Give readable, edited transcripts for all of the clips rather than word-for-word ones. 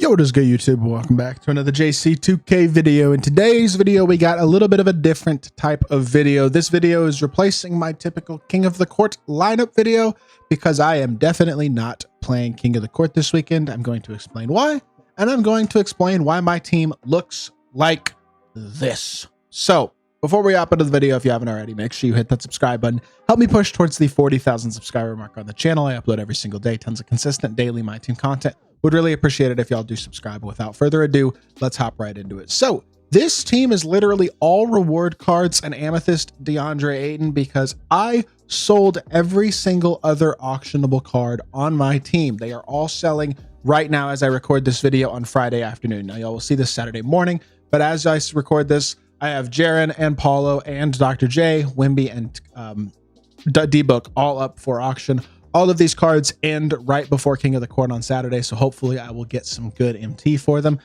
Yo, what is good, YouTube? Welcome back to another JC2K video. In today's video, we got a little bit of a different type of video. This video is replacing my typical King of the Court lineup video because I am definitely not playing King of the Court this weekend. I'm going to explain why, and I'm going to explain why my team looks like this. So, before we hop into the video, if you haven't already, make sure you hit that subscribe button. Help me push towards the 40,000 subscriber mark on the channel. I upload every single day, tons of consistent daily MyTEAM content. Would really appreciate it if y'all do subscribe. Without further ado, let's hop right into it. So this team is literally all reward cards and Amethyst DeAndre Ayton because I sold every single other auctionable card on my team. They are all selling right now as I record this video on Friday afternoon. Now y'all will see this Saturday morning, but as I record this, I have Jaren and Paulo and Dr. J, Wimby, and D-Book all up for auction. All of these cards end right before King of the Court on Saturday, so hopefully I will get some good MT for them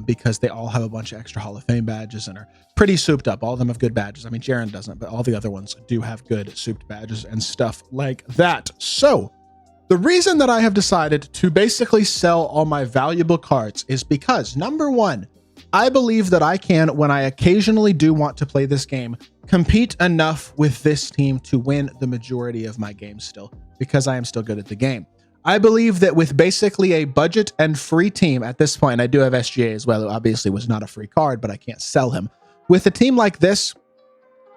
because they all have a bunch of extra Hall of Fame badges and are pretty souped up. All of them have good badges. I mean, Jaren doesn't, but all the other ones do have good souped badges and stuff like that. So the reason that I have decided to basically sell all my valuable cards is because, number one, I believe that I can, when I occasionally do want to play this game, compete enough with this team to win the majority of my games still, because I am still good at the game. I believe that with basically a budget and free team at this point, I do have SGA as well, who obviously was not a free card, but I can't sell him. With a team like this,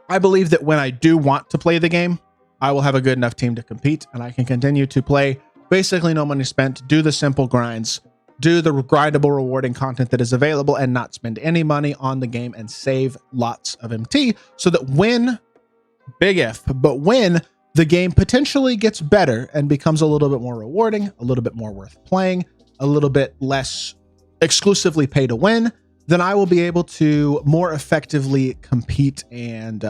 I believe that when I do want to play the game, I will have a good enough team to compete, and I can continue to play basically no money spent, do the simple grinds, do the grindable, rewarding content that is available, and not spend any money on the game and save lots of MT so that when, big if, but when the game potentially gets better and becomes a little bit more rewarding, a little bit more worth playing, a little bit less exclusively pay to win, then I will be able to more effectively compete and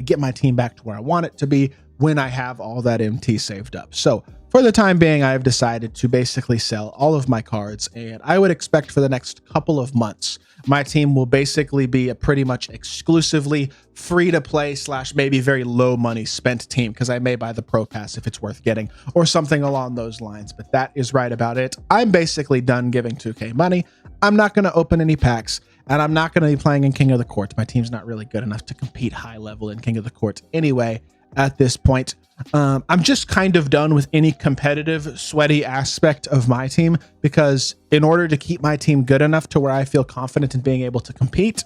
get my team back to where I want it to be when I have all that MT saved up. So for the time being, I have decided to basically sell all of my cards, and I would expect for the next couple of months, my team will basically be a pretty much exclusively free-to-play / maybe very low money spent team, because I may buy the Pro Pass if it's worth getting, or something along those lines, but that is right about it. I'm basically done giving 2K money. I'm not going to open any packs, and I'm not going to be playing in King of the Court. My team's not really good enough to compete high level in King of the Court anyway at this point. I'm just kind of done with any competitive, sweaty aspect of my team, because in order to keep my team good enough to where I feel confident in being able to compete,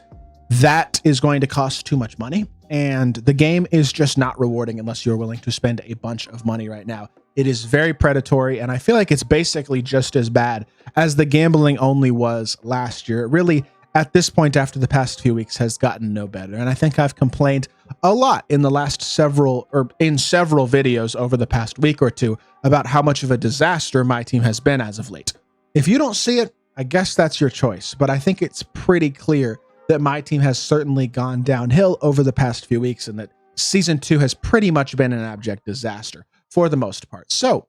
that is going to cost too much money. And the game is just not rewarding unless you're willing to spend a bunch of money right now. It is very predatory, and I feel like it's basically just as bad as the gambling only was last year. It really, at this point, after the past few weeks, has gotten no better. And I think I've complained a lot in the last several videos over the past week or two about how much of a disaster my team has been as of late. If you don't see it, I guess that's your choice, but I think it's pretty clear that my team has certainly gone downhill over the past few weeks, and that Season 2 has pretty much been an abject disaster for the most part. So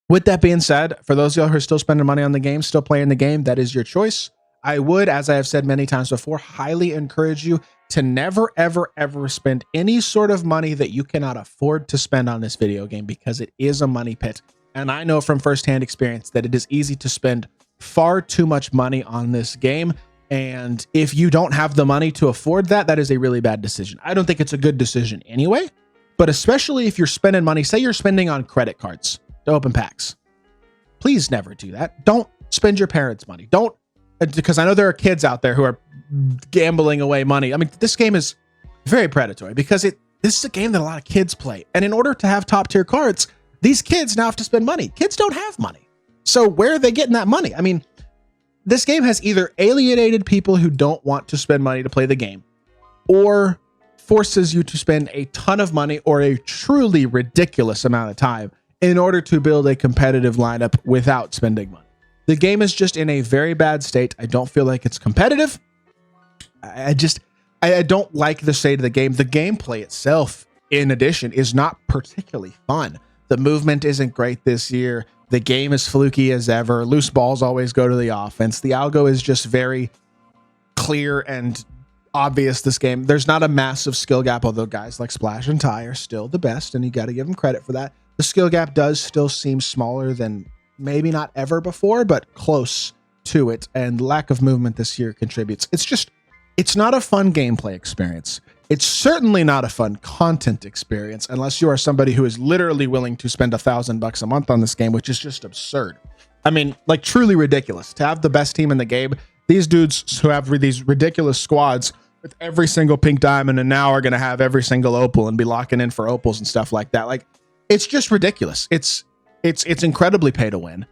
with that being said, for those of y'all who are still spending money on the game, still playing the game, that is your choice. I would, as I have said many times before, highly encourage you to never, ever, ever spend any sort of money that you cannot afford to spend on this video game, because it is a money pit. And I know from firsthand experience that it is easy to spend far too much money on this game. And if you don't have the money to afford that, that is a really bad decision. I don't think it's a good decision anyway, but especially if you're spending money, say you're spending on credit cards to open packs. Please never do that. Don't spend your parents' money. Don't, because I know there are kids out there who are gambling away money. I mean, this game is very predatory because this is a game that a lot of kids play. And in order to have top tier cards, these kids now have to spend money. Kids don't have money. So where are they getting that money? I mean, this game has either alienated people who don't want to spend money to play the game, or forces you to spend a ton of money or a truly ridiculous amount of time in order to build a competitive lineup without spending money. The game is just in a very bad state. I don't feel like it's competitive. I don't like the state of the game. The gameplay itself, in addition, is not particularly fun. The movement isn't great this year. The game is fluky as ever. Loose balls always go to the offense. The algo is just very clear and obvious this game. There's not a massive skill gap, although guys like Splash and Ty are still the best, and you got to give them credit for that. The skill gap does still seem smaller than maybe not ever before, but close to it, and lack of movement this year contributes. It's not a fun gameplay experience. It's certainly not a fun content experience unless you are somebody who is literally willing to spend $1,000 a month on this game, which is just absurd. I mean, like, truly ridiculous. To have the best team in the game, these dudes who have these ridiculous squads with every single pink diamond and now are going to have every single opal and be locking in for opals and stuff like that. Like, it's just ridiculous. It's incredibly pay to win,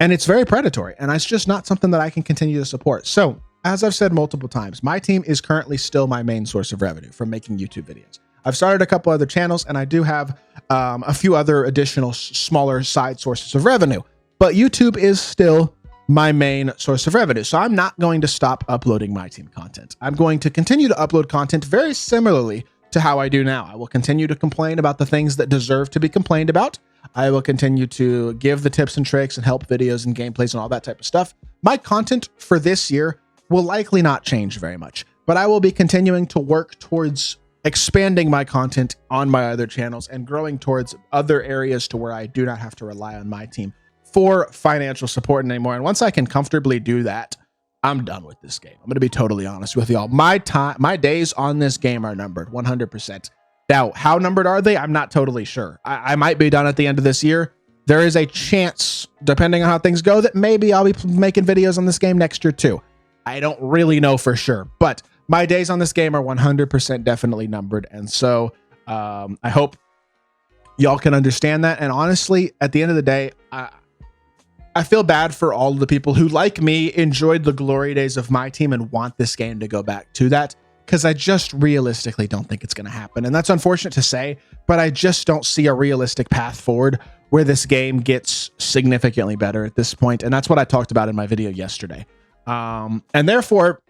and it's very predatory, and it's just not something that I can continue to support. So, as I've said multiple times, MyTEAM is currently still my main source of revenue from making YouTube videos. I've started a couple other channels, and I do have a few other additional smaller side sources of revenue, but YouTube is still my main source of revenue. So I'm not going to stop uploading MyTEAM content. I'm going to continue to upload content very similarly to how I do now. I will continue to complain about the things that deserve to be complained about. I will continue to give the tips and tricks and help videos and gameplays and all that type of stuff. My content for this year will likely not change very much, but I will be continuing to work towards expanding my content on my other channels and growing towards other areas to where I do not have to rely on MyTEAM for financial support anymore. And once I can comfortably do that, I'm done with this game. I'm going to be totally honest with y'all. My days on this game are numbered 100%. Now, how numbered are they? I'm not totally sure. I might be done at the end of this year. There is a chance, depending on how things go, that maybe I'll be making videos on this game next year too. I don't really know for sure, but my days on this game are 100% definitely numbered. And so I hope y'all can understand that. And honestly, at the end of the day, I feel bad for all of the people who, like me, enjoyed the glory days of MyTEAM and want this game to go back to that, because I just realistically don't think it's going to happen. And that's unfortunate to say, but I just don't see a realistic path forward where this game gets significantly better at this point. And that's what I talked about in my video yesterday. And therefore,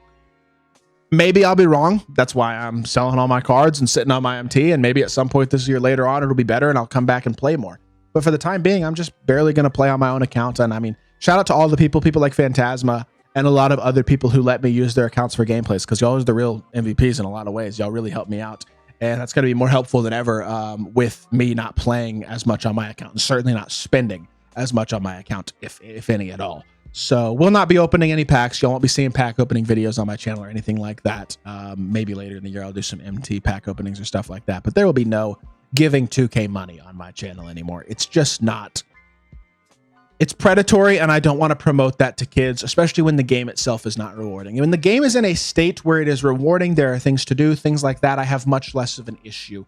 maybe I'll be wrong. That's why I'm selling all my cards and sitting on my MT. And maybe at some point this year later on, it'll be better and I'll come back and play more. But for the time being, I'm just barely going to play on my own account. And I mean, shout out to all the people like Phantasma and a lot of other people who let me use their accounts for gameplays, because y'all are the real MVPs in a lot of ways. Y'all really helped me out. And that's going to be more helpful than ever with me not playing as much on my account and certainly not spending as much on my account, if any at all. So we'll not be opening any packs. Y'all won't be seeing pack opening videos on my channel or anything like that. Maybe later in the year, I'll do some MT pack openings or stuff like that. But there will be no giving 2K money on my channel anymore. It's just not. It's predatory, and I don't want to promote that to kids, especially when the game itself is not rewarding. When the game is in a state where it is rewarding, there are things to do, things like that. I have much less of an issue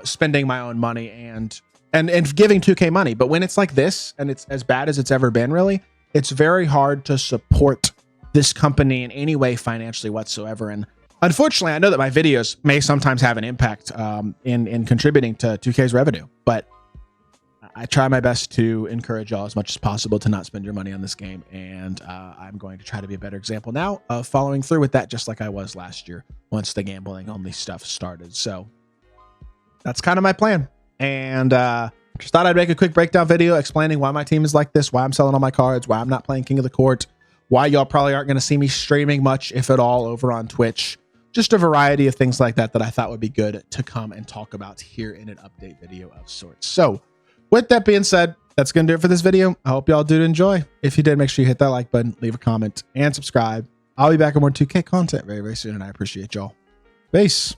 spending my own money and giving 2K money. But when it's like this, and it's as bad as it's ever been, really, it's very hard to support this company in any way financially whatsoever. And unfortunately, I know that my videos may sometimes have an impact in contributing to 2K's revenue, but I try my best to encourage y'all as much as possible to not spend your money on this game. And I'm going to try to be a better example now of following through with that, just like I was last year once the gambling only stuff started. So that's kind of my plan. And just thought I'd make a quick breakdown video explaining why my team is like this, why I'm selling all my cards, why I'm not playing King of the Court, why y'all probably aren't going to see me streaming much, if at all, over on Twitch. Just a variety of things like that I thought would be good to come and talk about here in an update video of sorts. So with that being said, that's going to do it for this video. I hope y'all did enjoy. If you did, make sure you hit that like button, leave a comment, and subscribe. I'll be back with more 2K content very, very soon, and I appreciate y'all. Peace.